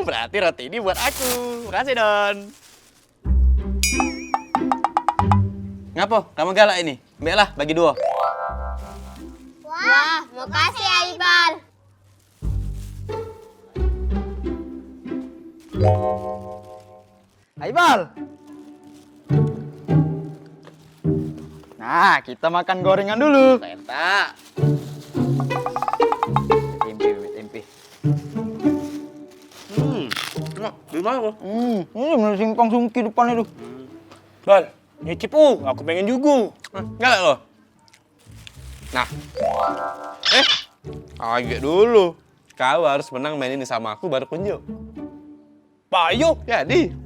Berarti roti ini buat aku. Makasih, Don. Ngapo? Kamu galak ini? Baiklah, bagi 2. Wah, makasih ya Ibal. Aibal. Nah, kita makan gorengan dulu. Lenta. Tempe. Gimana kok? Ini bener simpang sungki depan itu. Bal, nyicip aku pengen juga. Galak lo. Nah. Agak dulu. Kau harus menang main ini sama aku baru kunjung. Pak, ayo. Jadi.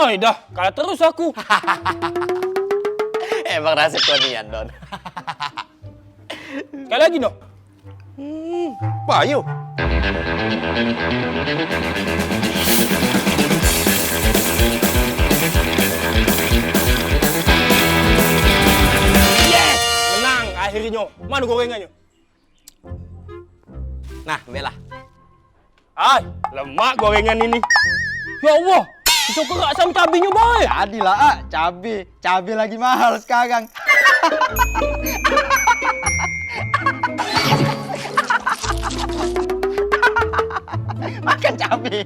Ay, dah, kalah terus aku. Emang nasib kau nian, Don. Sekali lagi, no. Payo. Yes! Menang akhirnya. Mana gorengannya? Nah, belah. Ay, lemak gorengan ini. Ya Allah, bisa kerak sama cabenya baik. Jadilah, cabe lagi mahal sekarang. Makan cabe.